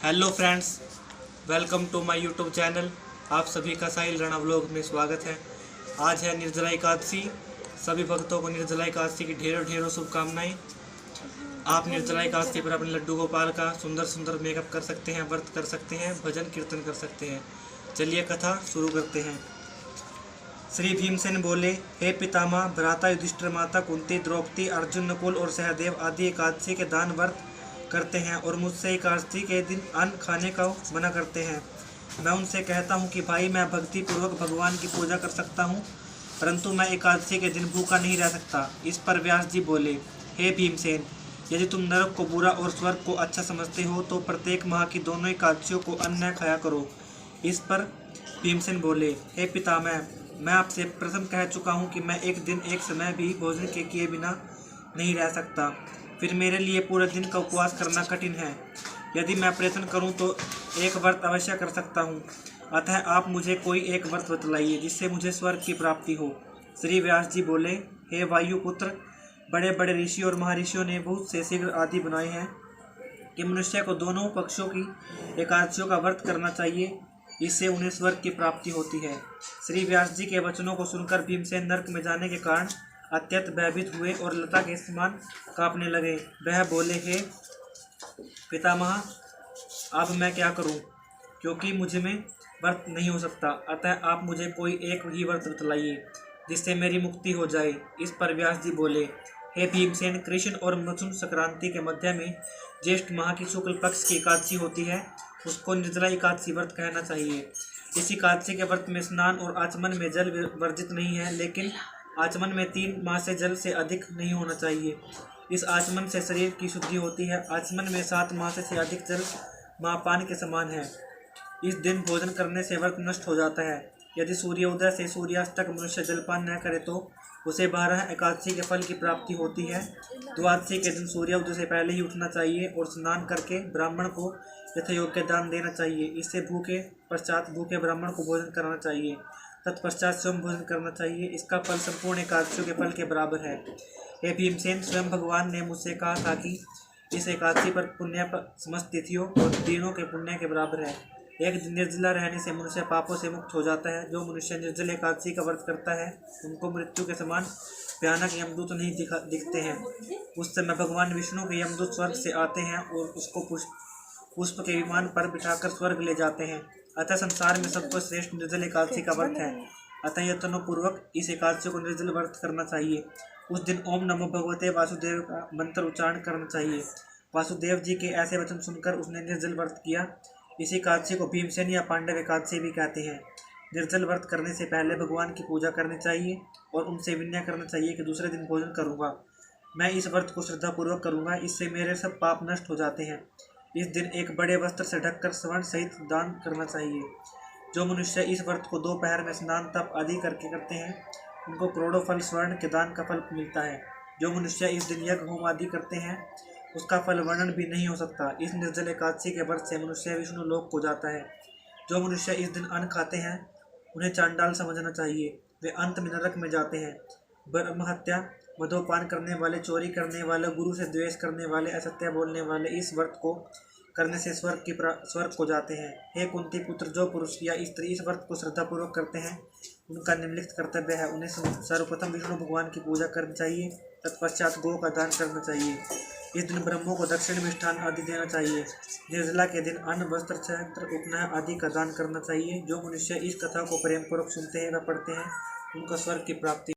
Hello friends, welcome to my YouTube channel. आप सभी का साहिल राणा व्लॉग में स्वागत है। आज है निर्जला एकादशी। सभी भक्तों को निर्जला एकादशी की ढेरों ढेरों शुभकामनाएं। आप निर्जला एकादशी पर अपने लड्डू गोपाल का सुंदर सुंदर मेकअप कर सकते हैं, व्रत कर सकते हैं, भजन कीर्तन कर सकते हैं। चलिए कथा शुरू करते हैं। श्री भीमसेन बोले, हे पितामह, भ्राता युधिष्ठिर, माता कुंती, द्रौपदी, अर्जुन, नकुल और सहदेव आदि एकादशी के दान व्रत करते हैं और मुझसे एकादशी के दिन अन्न खाने का मना करते हैं। मैं उनसे कहता हूँ कि भाई, मैं भक्ति पूर्वक भगवान की पूजा कर सकता हूँ, परंतु मैं एकादशी के दिन भूखा नहीं रह सकता। इस पर व्यास जी बोले, हे भीमसेन, यदि तुम नरक को बुरा और स्वर्ग को अच्छा समझते हो तो प्रत्येक माह की दोनों एकादशियों को अन्न न खाया करो। इस पर भीमसेन बोले, हे पितामह, मैं आपसे प्रथम कह चुका हूँ कि मैं एक दिन एक समय भी भोजन के किए बिना नहीं रह सकता। फिर मेरे लिए पूरे दिन का उपवास करना कठिन है। यदि मैं प्रयत्न करूं तो एक व्रत अवश्य कर सकता हूं। अतः आप मुझे कोई एक व्रत बतलाइए जिससे मुझे स्वर्ग की प्राप्ति हो। श्री व्यास जी बोले, हे वायुपुत्र, बड़े बड़े ऋषि और महर्षियों ने बहुत से शीघ्र आदि बनाए हैं कि मनुष्य को दोनों पक्षों की एकादशियों का व्रत करना चाहिए, इससे उन्हें स्वर्ग की प्राप्ति होती है। श्री व्यास जी के वचनों को सुनकर भीमसेन नरक में जाने के कारण अत्यंत भयभीत हुए और लता के समान कांपने लगे। वह बोले, हे पितामह, अब मैं क्या करूं, क्योंकि मुझे में व्रत नहीं हो सकता। अतः आप मुझे कोई एक ही व्रत बतलाइए जिससे मेरी मुक्ति हो जाए। इस पर व्यास जी बोले, हे भीमसेन, कृष्ण और मिथुन संक्रांति के मध्य में ज्येष्ठ माह की शुक्ल पक्ष की एकादशी होती है, उसको निर्जला एकादशी व्रत कहना चाहिए। इस एकादशी के व्रत में स्नान और आचमन में जल वर्जित नहीं है, लेकिन आचमन में 3 माह से जल से अधिक नहीं होना चाहिए। इस आचमन से शरीर की शुद्धि होती है। आचमन में 7 माह से अधिक जल महापान के समान है। इस दिन भोजन करने से व्रत नष्ट हो जाता है। यदि सूर्योदय से सूर्यास्त तक मनुष्य जलपान न करे तो उसे 12 एकादशी के फल की प्राप्ति होती है। द्वादशी के दिन सूर्योदय से पहले ही उठना चाहिए और स्नान करके ब्राह्मण को यथायोग्य दान देना चाहिए। इससे भूखे पश्चात भूखे ब्राह्मण को भोजन करना चाहिए, तत्पश्चात स्वयं भोजन करना चाहिए। इसका फल संपूर्ण एकादशियों के फल के बराबर है। हे भीमसेन, स्वयं भगवान ने मुझसे कहा था कि इस एकादशी पर पुण्य समस्त तिथियों और दिनों के पुण्य के बराबर है। एक दिन निर्जला रहने से मनुष्य पापों से मुक्त हो जाता है। जो मनुष्य निर्जल एकादशी का व्रत करता है उनको मृत्यु के समान भयानक यमदूत नहीं दिखते हैं। उस समय भगवान विष्णु के यमदूत स्वर्ग से आते हैं और उसको पुष्प के विमान पर बिठाकर स्वर्ग ले जाते हैं। अतः संसार में सबको श्रेष्ठ निर्जल एकादशी का व्रत है। अतः यत्नपूर्वक इस एकादशी को निर्जल व्रत करना चाहिए। उस दिन ओम नमो भगवते वासुदेव का मंत्र उच्चारण करना चाहिए। वासुदेव जी के ऐसे वचन सुनकर उसने निर्जल व्रत किया। इस एकादशी को भीमसेन या पांडव एकादशी भी कहते हैं। निर्जल व्रत करने से पहले भगवान की पूजा करनी चाहिए और उनसे विनय करना चाहिए कि दूसरे दिन भोजन करूँगा। मैं इस व्रत को श्रद्धापूर्वक करूँगा, इससे मेरे सब पाप नष्ट हो जाते हैं। इस दिन एक बड़े वस्त्र से ढककर स्वर्ण सहित दान करना चाहिए। जो मनुष्य इस व्रत को दोपहर में स्नान तप आदि करके करते हैं उनको करोड़ों फल स्वर्ण के दान का फल मिलता है। जो मनुष्य इस दिन यज्ञ होम आदि करते हैं उसका फल वर्णन भी नहीं हो सकता। इस निर्जल एकादशी के व्रत से मनुष्य विष्णु लोक को जाता है। जो मनुष्य इस दिन अन्न खाते हैं उन्हें चांडाल समझना चाहिए, वे अंत में नरक में जाते हैं। ब्रह्महत्या, मधुपान करने वाले, चोरी करने वाले, गुरु से द्वेष करने वाले, असत्य बोलने वाले इस व्रत को करने से स्वर्ग को जाते हैं। हे कुंती पुत्र, जो पुरुष या स्त्री इस व्रत को श्रद्धापूर्वक करते हैं उनका निम्नलिखित कर्तव्य है। उन्हें सर्वप्रथम विष्णु भगवान की पूजा करनी चाहिए, तत्पश्चात गौ का दान करना चाहिए। इस दिन ब्रह्मों को दक्षिण मिष्ठान आदि देना चाहिए। निर्जला के दिन अन्न, वस्त्र, छत्र, उपनयन आदि का दान करना चाहिए। जो मनुष्य इस कथा को प्रेम पूर्वक सुनते हैं व पढ़ते हैं उनका स्वर्ग की प्राप्ति